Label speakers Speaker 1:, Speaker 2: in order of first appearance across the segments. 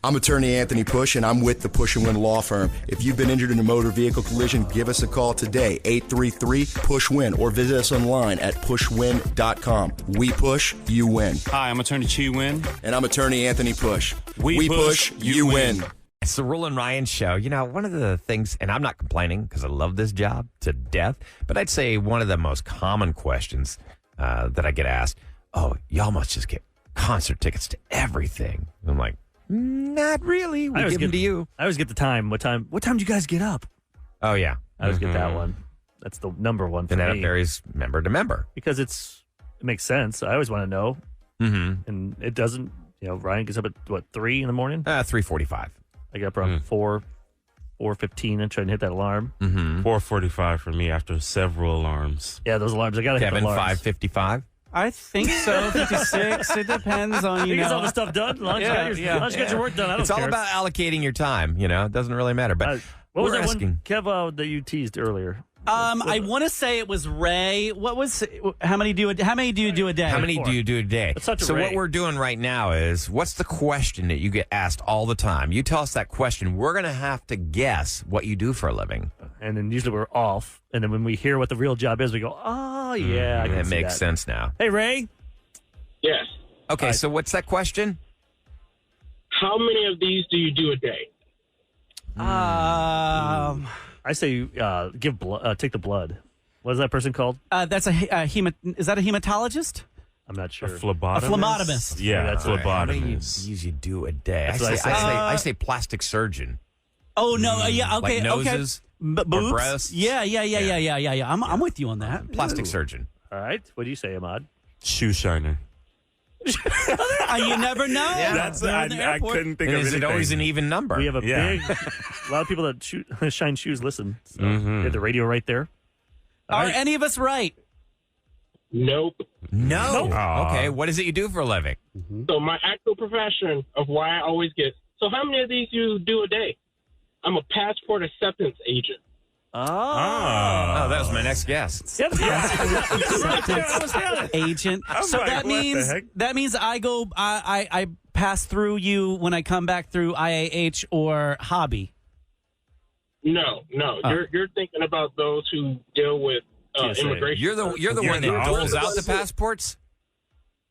Speaker 1: I'm attorney Anthony Push, and I'm with the Push and Win Law Firm. If you've been injured in a motor vehicle collision, give us a call today, 833-PUSH-WIN, or visit us online at pushwin.com. We push, you win.
Speaker 2: Hi, I'm attorney Chi Win.
Speaker 1: And I'm attorney Anthony Push.
Speaker 2: We push, you win.
Speaker 3: It's the Rule and Ryan Show. You know, one of the things, and I'm not complaining because I love this job to death, but I'd say one of the most common questions that I get asked, oh, y'all must just get concert tickets to everything. And I'm like, not really. We give them to you.
Speaker 4: I always get the time. What time do you guys get up?
Speaker 3: Oh, yeah.
Speaker 4: I always get that one. That's the number one for
Speaker 3: me. And
Speaker 4: me.
Speaker 3: that varies member to member.
Speaker 4: Because it makes sense. I always want to know. Mm-hmm. And it doesn't, Ryan gets up at, 3 in the morning?
Speaker 3: 3:45.
Speaker 4: I get up around 4:15 and try to hit that alarm.
Speaker 2: 4:45 for me after several alarms.
Speaker 4: Yeah, those alarms. I got to hit the alarms.
Speaker 3: Kevin, 5:55.
Speaker 5: I think so. 56. It depends on,
Speaker 4: you get all the stuff done. Lunch, get your work done. I don't
Speaker 3: It's
Speaker 4: care.
Speaker 3: all about allocating your time. It doesn't really matter. But
Speaker 4: what was that one, Kev, that you teased earlier?
Speaker 5: I want to say it was Ray. How many do you do a day?
Speaker 3: How many do you do a day?
Speaker 4: Let's talk to
Speaker 3: So
Speaker 4: Ray.
Speaker 3: what we're doing right now is, what's the question that you get asked all the time? You tell us that question. We're going to have to guess what you do for a living.
Speaker 4: And then usually we're off. And then when we hear what the real job is, we go, oh, yeah. I can
Speaker 3: That
Speaker 4: see
Speaker 3: makes sense now.
Speaker 4: Hey, Ray.
Speaker 6: Yes.
Speaker 3: Okay, so what's that question?
Speaker 6: How many of these do you do a day?
Speaker 4: I say give blood. Take the blood. What is that person called?
Speaker 5: That's is that a hematologist?
Speaker 4: I'm not sure.
Speaker 2: A phlebotomist?
Speaker 5: A phlebotomist.
Speaker 2: Yeah,
Speaker 4: that's
Speaker 2: phlebotomist.
Speaker 3: How many you do a day? I say plastic surgeon.
Speaker 5: Oh, no. Yeah, okay.
Speaker 3: Like noses
Speaker 5: boobs?
Speaker 3: or breasts?
Speaker 5: Yeah. I'm with you on that.
Speaker 3: Plastic surgeon.
Speaker 4: All right. What do you say, Ahmad?
Speaker 2: Shoe shiner.
Speaker 5: You never know.
Speaker 3: Yeah.
Speaker 2: I couldn't think of
Speaker 3: Is
Speaker 2: anything.
Speaker 3: it always an even number?
Speaker 4: We have a lot of people that shine shoes listen. So we have the radio right there.
Speaker 5: Are any of us right?
Speaker 6: Nope.
Speaker 3: No. Okay, what is it you do for a living?
Speaker 6: So my actual profession of why I always get, so how many of these you do a day? I'm a passport acceptance agent.
Speaker 3: Oh, that was my next guess.
Speaker 5: Agent. So
Speaker 2: like,
Speaker 5: that means I go. I pass through you when I come back through IAH or Hobby.
Speaker 6: No. You're thinking about those who deal with immigration.
Speaker 3: You're the one that doles out the passports?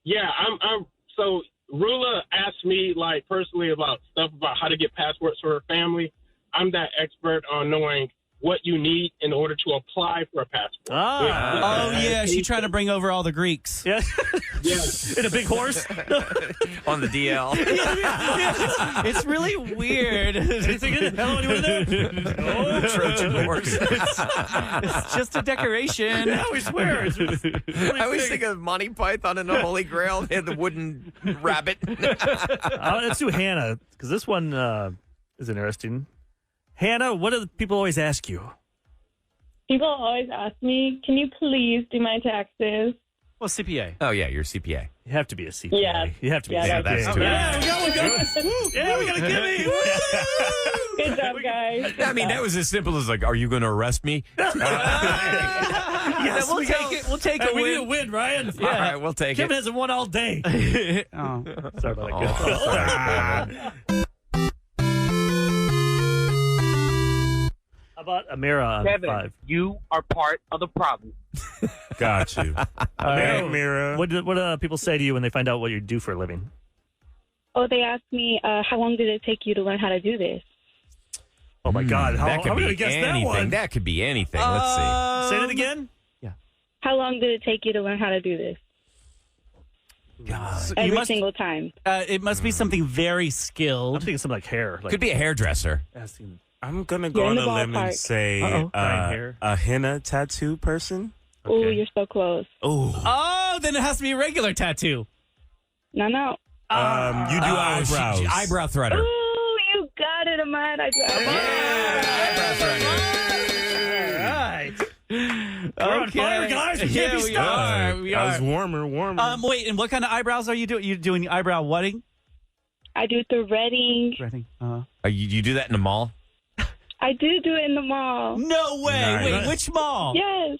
Speaker 6: Yeah, I'm so Rula asked me personally about stuff about how to get passports for her family. I'm that expert on knowing what you need in order to apply for a passport.
Speaker 5: She's trying to bring over all the Greeks.
Speaker 4: Yeah.
Speaker 6: Yes.
Speaker 4: In a big horse?
Speaker 3: On the DL.
Speaker 5: It's really weird.
Speaker 4: Hello, anyone there?
Speaker 3: Trojan horse.
Speaker 5: It's just a decoration.
Speaker 4: Yeah, we swear. It's really
Speaker 3: I always
Speaker 4: big.
Speaker 3: think of Monty Python and the Holy Grail. They had the wooden rabbit.
Speaker 4: Let's do Hannah, because this one is interesting. Hannah, what do the people always ask you?
Speaker 7: People always ask me, can you please do my taxes?
Speaker 5: Well, CPA.
Speaker 3: Oh, yeah, you're a CPA.
Speaker 4: You have to be a CPA.
Speaker 7: Yeah.
Speaker 4: You have to be
Speaker 7: Yeah,
Speaker 4: a CPA.
Speaker 3: that's too
Speaker 4: Yeah, we got Yeah, we got a gimme.
Speaker 7: Good job, guys.
Speaker 3: I mean, that was as simple as are you going to arrest me?
Speaker 4: Yes,
Speaker 5: we'll take it. We'll take a
Speaker 4: We
Speaker 5: win.
Speaker 4: need a win, Ryan.
Speaker 3: All right, we'll take
Speaker 4: Kevin
Speaker 3: it.
Speaker 4: hasn't won all day.
Speaker 5: Oh.
Speaker 4: Sorry about that. How about Amira on
Speaker 8: Kevin,
Speaker 4: 5?
Speaker 8: you are part of the problem.
Speaker 2: Got you. Hey, Mira.
Speaker 4: What do people say to you when they find out what you do for a living?
Speaker 7: Oh, they asked me, how long did it take you to learn how to do this?
Speaker 4: Oh, my God. How
Speaker 3: That could
Speaker 4: are we
Speaker 3: be
Speaker 4: going to guess
Speaker 3: anything.
Speaker 4: that one?
Speaker 3: That could be anything. Let's see.
Speaker 4: Say that again?
Speaker 7: How long did it take you to learn how to do this?
Speaker 5: God.
Speaker 7: Every single time.
Speaker 5: It must be something very
Speaker 4: I'm
Speaker 5: skilled.
Speaker 4: thinking something like hair. Like
Speaker 3: Could be a hairdresser.
Speaker 4: asking.
Speaker 2: I'm going to go
Speaker 7: You're in
Speaker 2: on
Speaker 7: the
Speaker 2: a limb and
Speaker 7: ballpark.
Speaker 2: say
Speaker 4: Hair.
Speaker 2: a henna tattoo person.
Speaker 7: Ooh, you're so close.
Speaker 5: Oh, then it has to be a regular tattoo.
Speaker 7: No.
Speaker 2: You do eyebrows.
Speaker 3: Eyebrow threader.
Speaker 7: Ooh, you got it, Ahmad. I do.
Speaker 4: We're on fire, guys. We can't be
Speaker 5: we
Speaker 4: stopped.
Speaker 5: are. We
Speaker 2: That was
Speaker 5: are.
Speaker 2: warmer.
Speaker 5: Wait, and what kind of eyebrows are you doing? You doing eyebrow wetting?
Speaker 7: I do threading.
Speaker 5: Threading.
Speaker 3: You do that in the mall?
Speaker 7: I do it in the mall.
Speaker 5: No way.
Speaker 2: Nice.
Speaker 5: Wait, which mall?
Speaker 7: Yes.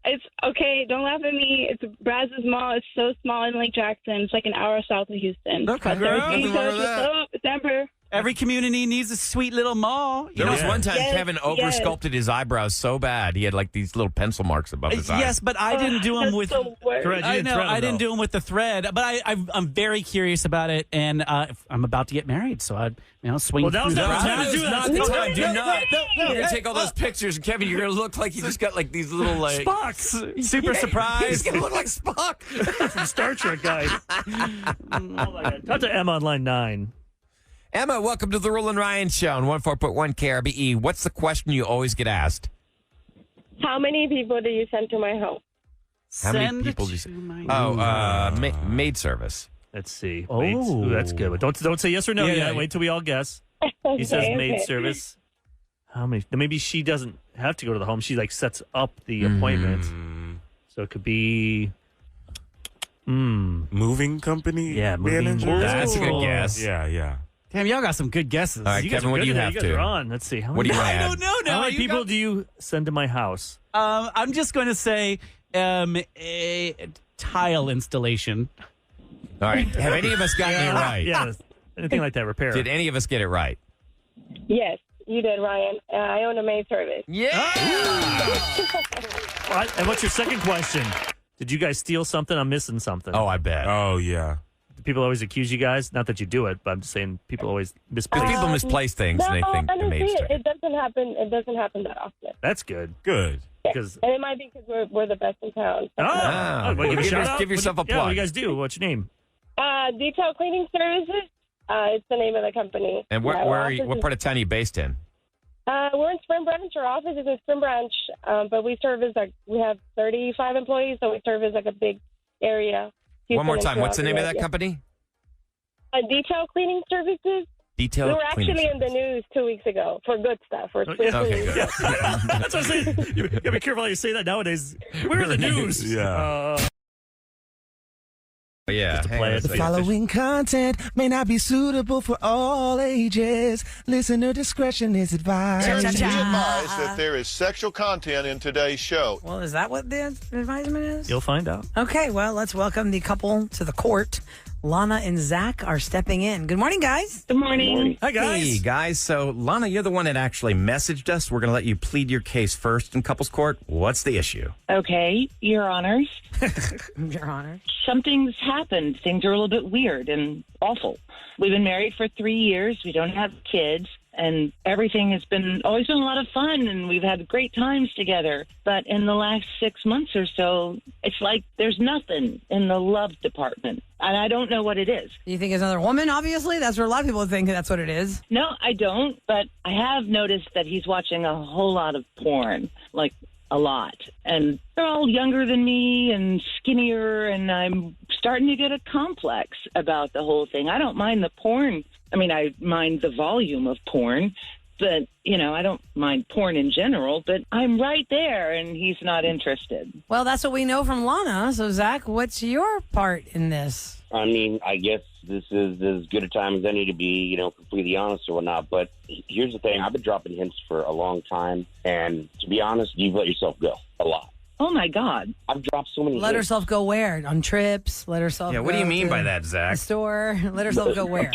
Speaker 7: It's okay. Don't laugh at me. It's Brazos Mall. It's so small in Lake Jackson. It's like an hour south of Houston.
Speaker 3: Okay,
Speaker 7: But
Speaker 3: girl.
Speaker 7: there's
Speaker 3: Nothing wrong with
Speaker 7: What's
Speaker 3: that.
Speaker 7: up? It's Amber.
Speaker 5: Every community needs a sweet little mall.
Speaker 3: There was one time
Speaker 7: Yes,
Speaker 3: Kevin over-sculpted his eyebrows so bad he had like these little pencil marks above his eyes.
Speaker 5: Yes, but I didn't do them
Speaker 7: That's
Speaker 5: with.
Speaker 7: the worst.
Speaker 4: Correct. You
Speaker 5: I
Speaker 4: didn't
Speaker 5: know
Speaker 4: thread 'em,
Speaker 5: I didn't
Speaker 4: though.
Speaker 5: do them with the thread, but I'm very curious about it, and I'm about to get married, so I swing
Speaker 4: Well, now's
Speaker 5: through
Speaker 4: not
Speaker 5: the
Speaker 4: the time to do that.
Speaker 3: Not the time. Do
Speaker 7: No,
Speaker 3: not.
Speaker 7: no,
Speaker 3: You're going to take all those pictures, and Kevin, you're going to look like you just got like these little like...
Speaker 5: Spock. Super
Speaker 3: He's
Speaker 5: surprised.
Speaker 3: going to look like Spock.
Speaker 4: From Star Trek guy. Oh my God. Talk to Emma on line 9.
Speaker 3: Emma, welcome to the Roland Ryan Show on 14.1 KRBE. What's the question you always get asked?
Speaker 7: How many people do you send to my home?
Speaker 3: How many
Speaker 5: Send
Speaker 3: people do you
Speaker 5: to my
Speaker 3: maid service.
Speaker 4: Let's see.
Speaker 5: Oh.
Speaker 4: Maids. Ooh, that's good. But don't say yes or no
Speaker 5: Yeah,
Speaker 4: yet.
Speaker 5: yeah.
Speaker 4: Wait till we all guess. He says maid service. How many? Maybe she doesn't have to go to the home. She like sets up the appointment. So it could be.
Speaker 2: Moving company.
Speaker 4: Yeah, moving.
Speaker 2: manager.
Speaker 3: That's a good guess.
Speaker 2: Yeah.
Speaker 5: Damn, y'all got some good guesses.
Speaker 3: All right,
Speaker 4: You guys
Speaker 3: Kevin,
Speaker 4: are
Speaker 3: what
Speaker 4: good
Speaker 3: do you
Speaker 4: today.
Speaker 3: have
Speaker 4: You guys
Speaker 3: to?
Speaker 4: are on. Let's see. How
Speaker 3: What do
Speaker 4: many,
Speaker 3: you want to
Speaker 5: I
Speaker 3: add?
Speaker 5: don't know now.
Speaker 4: How many
Speaker 5: You
Speaker 4: people
Speaker 5: got-
Speaker 4: do you send to my house?
Speaker 5: I'm just going to say a tile installation.
Speaker 3: All right. Have any of us gotten it right?
Speaker 4: Yeah. Anything like that. Repair.
Speaker 3: Did any of us get it right?
Speaker 7: Yes, you did, Ryan. I own a maid service.
Speaker 3: Yeah.
Speaker 4: All right, and what's your second question? Did you guys steal something? I'm missing something.
Speaker 3: Oh, I bet.
Speaker 2: Oh, yeah.
Speaker 4: People always accuse you guys. Not that you do it, but I'm just saying people always misplace.
Speaker 3: Because people misplace things
Speaker 7: No,
Speaker 3: and they think the
Speaker 7: honestly,
Speaker 3: maid's
Speaker 7: it doesn't happen. It doesn't happen that often.
Speaker 4: That's good.
Speaker 2: Good.
Speaker 4: Because
Speaker 7: And it might be because we're the best in town.
Speaker 3: Ah,
Speaker 4: well,
Speaker 3: give
Speaker 4: shout out.
Speaker 3: yourself a
Speaker 4: Yeah, what
Speaker 3: plug.
Speaker 4: do you guys do? What's your name?
Speaker 7: Detail cleaning services. It's the name of the company.
Speaker 3: And
Speaker 7: Yeah,
Speaker 3: where
Speaker 7: our
Speaker 3: are you,
Speaker 7: office
Speaker 3: what
Speaker 7: is-
Speaker 3: part of town are you based in?
Speaker 7: We're in Spring Branch. Our office is in Spring Branch, but we have 35 employees, so we serve as like a big area.
Speaker 3: One more
Speaker 7: Houston
Speaker 3: time.
Speaker 7: and
Speaker 3: What's the name of that
Speaker 7: surrounding
Speaker 3: company?
Speaker 7: area. Detail cleaning services.
Speaker 3: Detail
Speaker 7: We were
Speaker 3: Cleaning
Speaker 7: actually in the
Speaker 3: Service.
Speaker 7: news 2 weeks ago for good stuff. For
Speaker 4: yeah.
Speaker 3: Okay, good.
Speaker 4: That's what I'm saying. You gotta be careful how you say that nowadays. We're in the news.
Speaker 2: Yeah.
Speaker 3: Yeah.
Speaker 4: to play it.
Speaker 3: The
Speaker 4: The
Speaker 9: Following content may not be suitable for all ages. Listener discretion is advised.
Speaker 10: Parents be advised that there is sexual content in today's show.
Speaker 11: Well, is that what the advisement is?
Speaker 4: You'll find out.
Speaker 11: Okay, well, let's welcome the couple to the court. Lana and Zach are stepping in. Good morning, guys.
Speaker 7: Good morning.
Speaker 4: Hi, guys.
Speaker 3: Hey, guys. So, Lana, you're the one that actually messaged us. We're going to let you plead your case first in couples court. What's the issue?
Speaker 12: Okay, Your Honors.
Speaker 11: Your Honor.
Speaker 12: Something's happened. Things are a little bit weird and awful. We've been married for 3 years. We don't have kids. And everything has always been a lot of fun, and we've had great times together. But in the last 6 months or so, it's like there's nothing in the love department. And I don't know what it is.
Speaker 11: You think it's another woman, obviously? That's where a lot of people think that's what it is.
Speaker 12: No, I don't. But I have noticed that he's watching a whole lot of porn, like a lot. And they're all younger than me and skinnier, and I'm starting to get a complex about the whole thing. I don't mind the porn. I mean, I mind the volume of porn, but, I don't mind porn in general, but I'm right there, and he's not interested.
Speaker 11: Well, that's what we know from Lana. So, Zach, what's your part in this?
Speaker 13: I mean, I guess this is as good a time as any to be, completely honest or whatnot. But here's the thing. I've been dropping hints for a long time. And to be honest, you've let yourself go a lot.
Speaker 12: Oh, my God.
Speaker 13: I've dropped so many
Speaker 11: Let
Speaker 13: hints.
Speaker 11: herself go where? On trips? Let herself
Speaker 3: Yeah,
Speaker 11: go
Speaker 3: what do you mean
Speaker 11: to
Speaker 3: by that,
Speaker 11: the
Speaker 3: Zach?
Speaker 11: store? Let herself go where?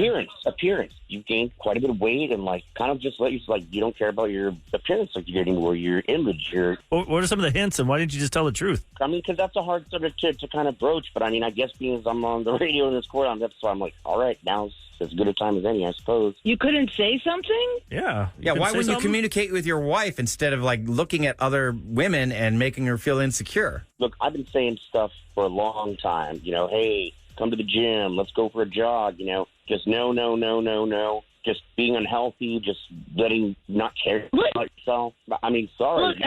Speaker 13: Appearance. You've gained quite a bit of weight and, kind of just let you, you don't care about your appearance like you did anymore, your image,
Speaker 4: What are some of the hints, and why didn't you just tell the truth?
Speaker 13: I mean, because that's a hard subject to kind of broach. But, I mean, I guess being as I'm on the radio in this court, that's why I'm like, all right, now's as good a time as any, I suppose.
Speaker 12: You couldn't say something?
Speaker 4: Yeah.
Speaker 3: Yeah, why wouldn't you communicate with your wife instead of, looking at other women and making her feel insecure?
Speaker 13: Look, I've been saying stuff for a long time. Hey, come to the gym. Let's go for a jog. Just no. Just being unhealthy, just not caring about yourself. I mean, sorry.
Speaker 12: Look,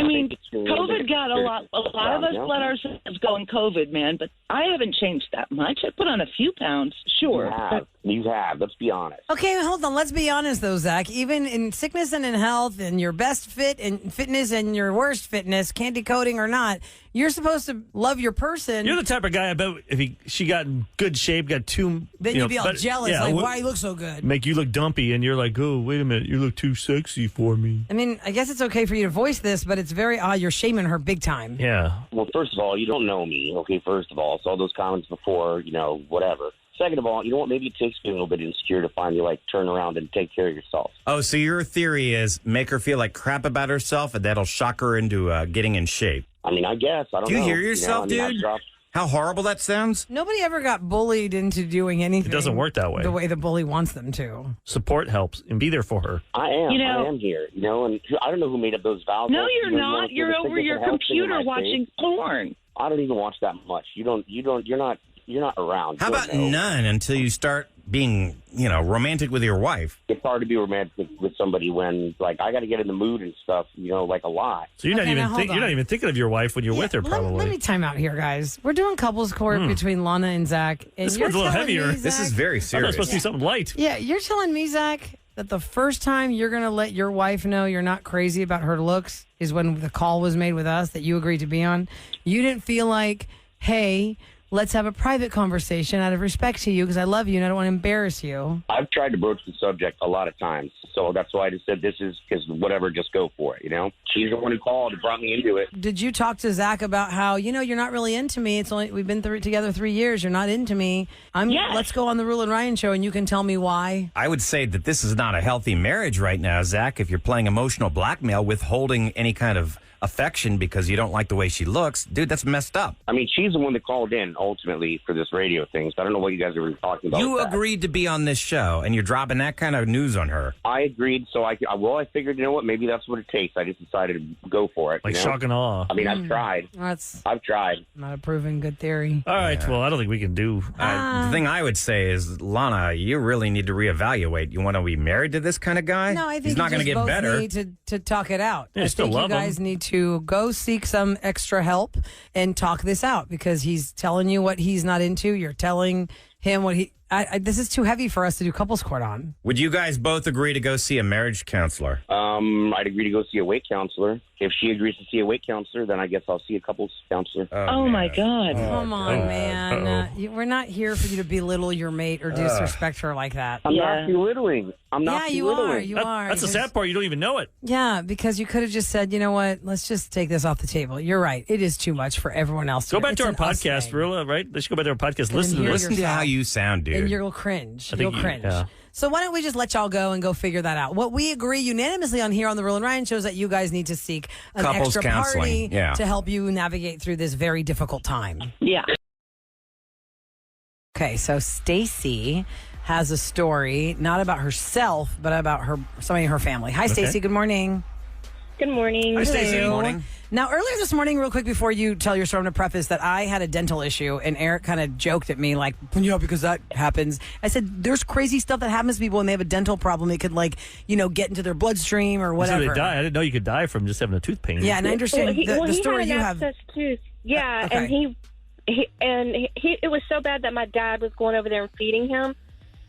Speaker 12: COVID got a lot of us let ourselves go in COVID, man, but I haven't changed that much. I put on a few pounds, sure.
Speaker 13: You have. Let's be honest.
Speaker 11: Okay, hold on. Let's be honest, though, Zach. Even in sickness and in health, and your best fit and fitness and your worst fitness, candy coating or not, you're supposed to love your person.
Speaker 4: You're the type of guy, I bet, if she got in good shape, got too...
Speaker 11: Then you'd be all jealous, why you look so good?
Speaker 4: Make you look dumpy, and you're like, oh, wait a minute, you look too sexy for me.
Speaker 11: I mean, I guess it's okay for you to voice this, but it's very odd. You're shaming her big time.
Speaker 4: Yeah.
Speaker 13: Well, first of all, you don't know me, okay, first of all. So all those comments before, whatever. Second of all, you know what? Maybe it takes me a little bit insecure to finally like turn around and take care of yourself.
Speaker 3: Oh, so your theory is make her feel like crap about herself, and that'll shock her into getting in shape.
Speaker 13: I mean, I guess. I don't know.
Speaker 3: Do you hear yourself,
Speaker 13: I mean,
Speaker 3: dude? How horrible that sounds.
Speaker 11: Nobody ever got bullied into doing anything.
Speaker 4: It doesn't work that way.
Speaker 11: The way the bully wants them to.
Speaker 4: Support helps and be there for her.
Speaker 13: I am here, and I don't know who made up those vows.
Speaker 12: No, you're not. You're over your computer watching porn.
Speaker 13: I don't even watch that much. You're not around.
Speaker 3: How about none until you start being, romantic with your wife?
Speaker 13: It's hard to be romantic with somebody when, like, I got to get in the mood and stuff, like a lot.
Speaker 4: So you're not even thinking of your wife when you're with her, probably.
Speaker 11: Let me time out here, guys. We're doing couples court between Lana and Zach. And
Speaker 4: this one's a little heavier.
Speaker 3: This is very serious.
Speaker 4: It's supposed to be something light.
Speaker 11: Yeah, you're telling me, Zach, that the first time you're going to let your wife know you're not crazy about her looks is when the call was made with us that you agreed to be on. You didn't feel like, hey, let's have a private conversation out of respect to you because I love you and I don't want to embarrass you.
Speaker 13: I've tried to broach the subject a lot of times, so that's why I just said this is because whatever, just go for it, She's the one who called and brought me into it.
Speaker 11: Did you talk to Zach about how, you're not really into me? It's only we've been together 3 years. You're not into me. Let's go on the Rule and Ryan show and you can tell me why.
Speaker 3: I would say that this is not a healthy marriage right now, Zach, if you're playing emotional blackmail, withholding any kind of affection because you don't like the way she looks. Dude, that's messed up.
Speaker 13: I mean, she's the one that called in ultimately for this radio thing, so I don't know what you guys are really talking about.
Speaker 3: You agreed to be on this show, and you're dropping that kind of news on her.
Speaker 13: I agreed, so I figured, maybe that's what it takes. I just decided to go for it.
Speaker 4: Like shock and awe.
Speaker 13: I mean, I've tried. I've tried.
Speaker 11: Not a proven good theory.
Speaker 4: All right, well, I don't think we can do.
Speaker 3: The thing I would say is, Lana, you really need to reevaluate. You want to be married to this kind of guy?
Speaker 11: No, I think
Speaker 3: he's not going to get better.
Speaker 11: Need to talk it out.
Speaker 4: Yeah,
Speaker 11: I
Speaker 4: still
Speaker 11: think
Speaker 4: love
Speaker 11: you guys
Speaker 4: him.
Speaker 11: need to go seek some extra help and talk this out because he's telling you what he's not into. You're telling him what he. This is too heavy for us to do couples court on.
Speaker 3: Would you guys both agree to go see a marriage counselor?
Speaker 13: I'd agree to go see a weight counselor. If she agrees to see a weight counselor, then I guess I'll see a couples counselor.
Speaker 12: Oh my God.
Speaker 11: Come on, man. We're not here for you to belittle your mate or disrespect her like that.
Speaker 13: I'm not belittling.
Speaker 11: You are.
Speaker 4: That's the sad part. You don't even know it.
Speaker 11: Yeah, because you could have just said, you know what? Let's just take this off the table. You're right. It is too much for everyone else.
Speaker 4: Go back to our podcast, Rilla, right? Let's go back to our podcast. Listen
Speaker 3: to how you sound, dude.
Speaker 11: And you'll cringe. You'll cringe.
Speaker 4: Yeah.
Speaker 11: So why don't we just let y'all go and go figure that out? What we agree unanimously on here on the Rule and Ryan show is that you guys need to seek an
Speaker 3: couples
Speaker 11: extra
Speaker 3: counseling.
Speaker 11: party to help you navigate through this very difficult time.
Speaker 12: Yeah.
Speaker 11: Okay, so Stacy has a story, not about herself, but about somebody in her family. Hi, Stacy. Good morning.
Speaker 7: Good morning.
Speaker 3: Hi, Stacy. Good morning.
Speaker 11: Now, earlier this morning, real quick before you tell your story, I'm going to preface that I had a dental issue, and Eric kind of joked at me like, because that happens. I said, there's crazy stuff that happens to people when they have a dental problem. It could, get into their bloodstream or whatever.
Speaker 4: So they die. I didn't know you could die from just having a tooth pain.
Speaker 11: Yeah, and I understand the story you have.
Speaker 7: Tooth. Yeah,
Speaker 11: okay.
Speaker 7: and it was so bad that my dad was going over there and feeding him.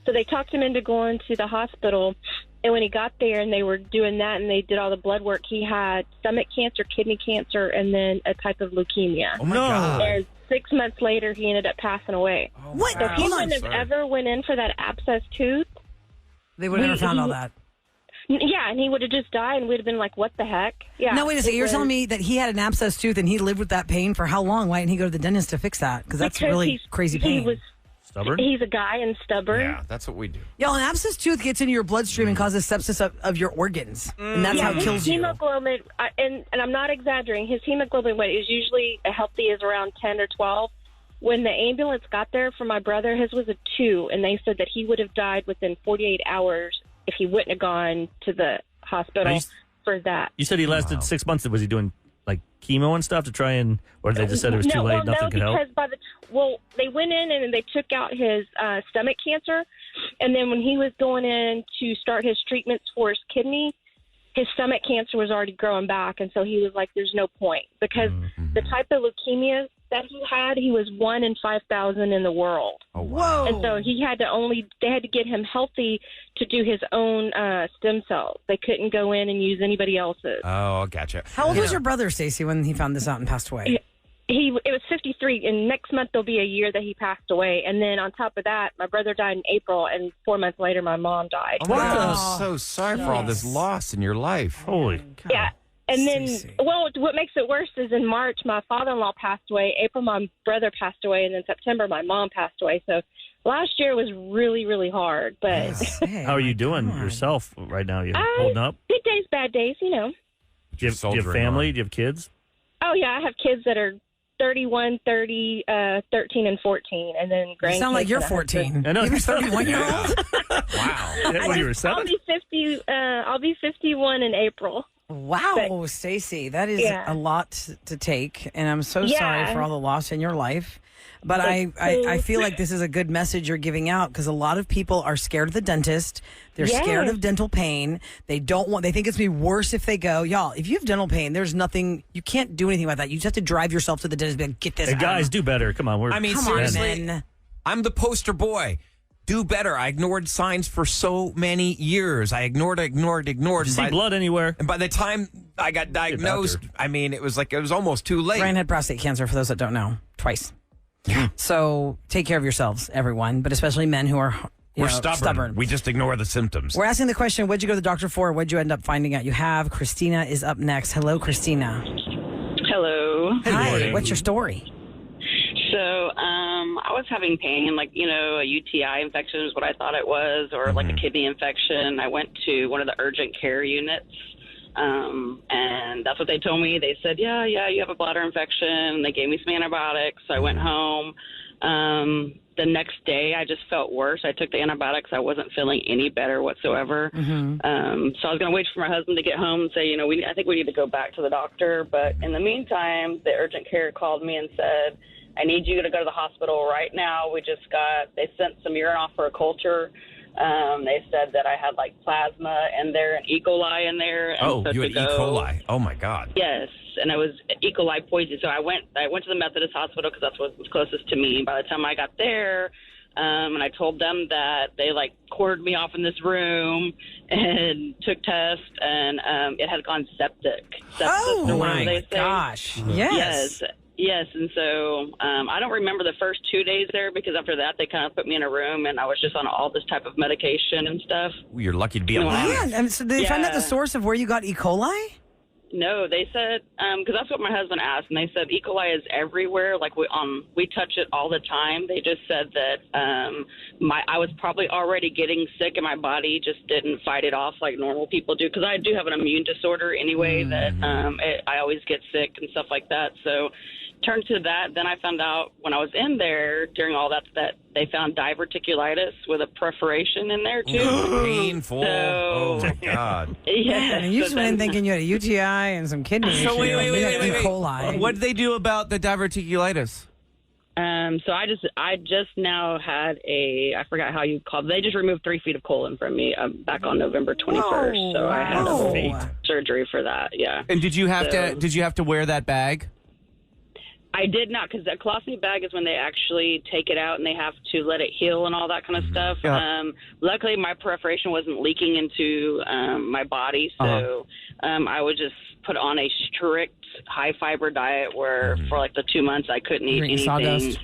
Speaker 7: So they talked him into going to the hospital. And when he got there and they were doing that and they did all the blood work, he had stomach cancer, kidney cancer, and then a type of leukemia.
Speaker 3: Oh, my God.
Speaker 7: And 6 months later, he ended up passing away.
Speaker 3: Oh,
Speaker 11: what?
Speaker 7: So if he wouldn't have ever went in for that abscess tooth,
Speaker 11: they would have never found all that.
Speaker 7: Yeah, and he would have just died, and we'd have been like, what the heck? Yeah.
Speaker 11: No, wait a second. You're telling me that he had an abscess tooth and he lived with that pain for how long? Why didn't he go to the dentist to fix that? Because that's really crazy pain.
Speaker 7: He was
Speaker 4: stubborn?
Speaker 7: He's a guy and stubborn.
Speaker 3: Yeah, that's what we do.
Speaker 11: Y'all, an abscess tooth gets into your bloodstream and causes sepsis of your organs. And that's how it kills you.
Speaker 7: Hemoglobin, and I'm not exaggerating, his hemoglobin weight is usually healthy is around 10 or 12. When the ambulance got there for my brother, his was a 2, and they said that he would have died within 48 hours if he wouldn't have gone to the hospital for that.
Speaker 4: You said he lasted 6 months. Was he doing like chemo and stuff to try and, or they just said it was too late, nothing could help?
Speaker 7: They went in and they took out his stomach cancer, and then when he was going in to start his treatments for his kidney, his stomach cancer was already growing back, and so he was like, there's no point, because the type of leukemia that he was 1 in 5,000 in the world.
Speaker 3: Oh, wow.
Speaker 7: And so they had to get him healthy to do his own stem cells. They couldn't go in and use anybody else's.
Speaker 3: Oh, gotcha.
Speaker 11: How old was your brother, Stacey, when he found this out and passed away?
Speaker 7: It was 53, and next month there'll be a year that he passed away. And then on top of that, my brother died in April, and 4 months later, my mom died.
Speaker 3: Oh, wow. I'm so sorry for all this loss in your life.
Speaker 4: Holy
Speaker 11: God.
Speaker 7: Yeah. And then, what makes it worse is in March, my father-in-law passed away. April, my brother passed away. And then September, my mom passed away. So, last year was really, really hard. But
Speaker 4: how are you doing yourself right now? You holding up?
Speaker 7: Good days, bad days, you know.
Speaker 4: Do you have family? Do you have kids?
Speaker 7: Oh, yeah, I have kids that are 31, 30, 13, and 14, and then grandkids.
Speaker 11: You sound like you're 14.
Speaker 4: I know.
Speaker 11: You're 31-year-old?
Speaker 3: Wow.
Speaker 4: When you were 7?
Speaker 7: I'll be 50. I'll be 51 in April.
Speaker 11: Wow, Stacy, that is a lot to take, and I'm so sorry for all the loss in your life. But I feel like this is a good message you're giving out, because a lot of people are scared of the dentist. They're scared of dental pain. They think it's going to be worse if they go. Y'all, if you have dental pain, there's nothing, you can't do anything about that. You just have to drive yourself to the dentist and get this out.
Speaker 4: Guys, do better. Come on.
Speaker 3: Seriously, I'm the poster boy. Do better. I ignored signs for so many years. I ignored.
Speaker 4: Did you see blood anywhere?
Speaker 3: And by the time I got diagnosed, I mean, it was almost too late.
Speaker 11: Brian had prostate cancer, for those that don't know, twice. So take care of yourselves, everyone, but especially men who are stubborn.
Speaker 3: We just ignore the symptoms.
Speaker 11: We're asking the question, what'd you go to the doctor for? What'd you end up finding out you have? Christina is up next. Hello, Christina.
Speaker 14: Hello.
Speaker 11: Hi. What's your story?
Speaker 14: So, I was having pain, like, a UTI infection is what I thought it was, or like a kidney infection. I went to one of the urgent care units, and that's what they told me. They said, yeah, you have a bladder infection. They gave me some antibiotics. So I went home. The next day, I just felt worse. I took the antibiotics. I wasn't feeling any better whatsoever. So I was going to wait for my husband to get home and say, I think we need to go back to the doctor. But in the meantime, the urgent care called me and said, I need you to go to the hospital right now. They sent some urine off for a culture. They said that I had like plasma in there and E. coli in there. And
Speaker 3: you had E. coli. Oh my God.
Speaker 14: Yes, and it was E. coli poison. So I went to the Methodist hospital because that's what was closest to me. By the time I got there, and I told them that, they like quartered me off in this room and took tests, and it had gone septic.
Speaker 11: Oh my gosh!
Speaker 14: Yes, and so I don't remember the first 2 days there, because after that they kind of put me in a room and I was just on all this type of medication and stuff.
Speaker 3: You're lucky to be alive.
Speaker 11: Yeah, so did they find out the source of where you got E. coli?
Speaker 14: No, they said, because that's what my husband asked, and they said E. coli is everywhere. Like we touch it all the time. They just said that I was probably already getting sick, and my body just didn't fight it off like normal people do. Because I do have an immune disorder anyway, that I always get sick and stuff like that. So turned to that. Then I found out when I was in there during all that they found diverticulitis with a perforation in there too.
Speaker 3: Painful. Oh my God.
Speaker 11: Yeah. And you just went in thinking you had a UTI and some kidney issues.
Speaker 9: So wait.
Speaker 11: E. coli.
Speaker 9: What did they do about the diverticulitis?
Speaker 14: So I just now had I forgot how you called it. They just removed 3 feet of colon from me back on November 21st. So I had a surgery for that. Yeah.
Speaker 9: And did you have to wear that bag?
Speaker 14: I did not, because that colostomy bag is when they actually take it out and they have to let it heal and all that kind of stuff.
Speaker 9: Yeah.
Speaker 14: Luckily, my perforation wasn't leaking into my body, so I would just put on a strict high-fiber diet where for like the 2 months I couldn't eat anything.
Speaker 11: Sawdust.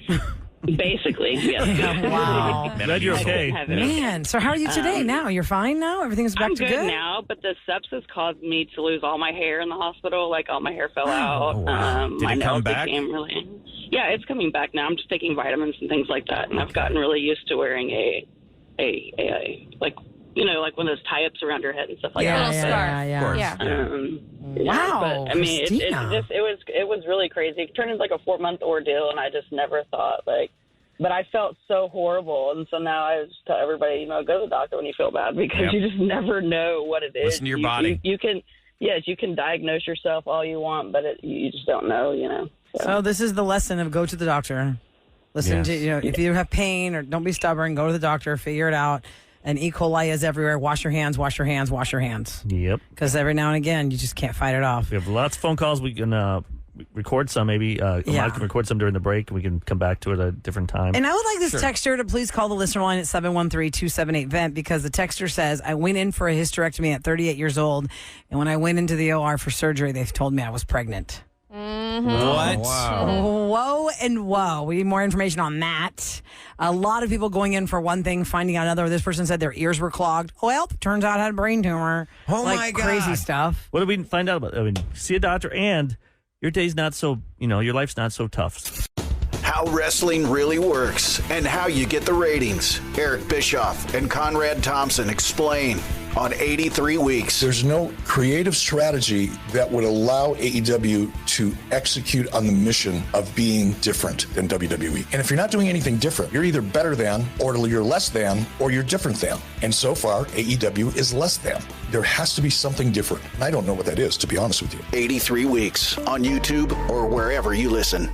Speaker 14: Basically, yes.
Speaker 11: Wow.
Speaker 4: Glad you're okay.
Speaker 11: Man, so how are you today now? You're fine now? Everything's back to good?
Speaker 14: I'm good now, but the sepsis caused me to lose all my hair in the hospital. Like, all my hair fell out.
Speaker 3: Wow. Did it come back?
Speaker 14: Yeah, it's coming back now. I'm just taking vitamins and things like that, and I've gotten really used to wearing a like one of those tie-ups around your head and stuff like that.
Speaker 11: Yeah. Wow.
Speaker 14: But I mean, it was really crazy. It turned into like a 4-month ordeal, and I just never thought but I felt so horrible, and so now I just tell everybody, go to the doctor when you feel bad, because you just never know what it is.
Speaker 3: Listen to your body.
Speaker 14: You can diagnose yourself all you want, but you just don't know.
Speaker 11: So this is the lesson of go to the doctor. Listen to if you have pain, or don't be stubborn, go to the doctor, figure it out. And E. coli is everywhere. Wash your hands, wash your hands, wash your hands.
Speaker 4: Yep.
Speaker 11: Because every now and again, you just can't fight it off.
Speaker 4: We have lots of phone calls. We can record some, maybe. I can record some during the break, and we can come back to it at a different time.
Speaker 11: And I would like this texter to please call the listener line at 713-278-VENT, because the texter says, I went in for a hysterectomy at 38 years old, and when I went into the OR for surgery, they told me I was pregnant.
Speaker 9: Mm-hmm. What?
Speaker 11: Wow. Whoa and whoa. We need more information on that. A lot of people going in for one thing, finding out another. This person said their ears were clogged. Well, turns out I had a brain tumor.
Speaker 3: Oh, my God.
Speaker 11: Crazy stuff.
Speaker 4: What did we find out about? I mean, see a doctor, and your day's not so, your life's not so tough.
Speaker 15: How how wrestling really works and how you get the ratings. Eric Bischoff and Conrad Thompson explain on 83 Weeks.
Speaker 16: There's no creative strategy that would allow AEW to execute on the mission of being different than WWE. And if you're not doing anything different, you're either better than, or you're less than, or you're different than. And so far, AEW is less than. There has to be something different. And I don't know what that is, to be honest with you.
Speaker 15: 83 Weeks on YouTube or wherever you listen.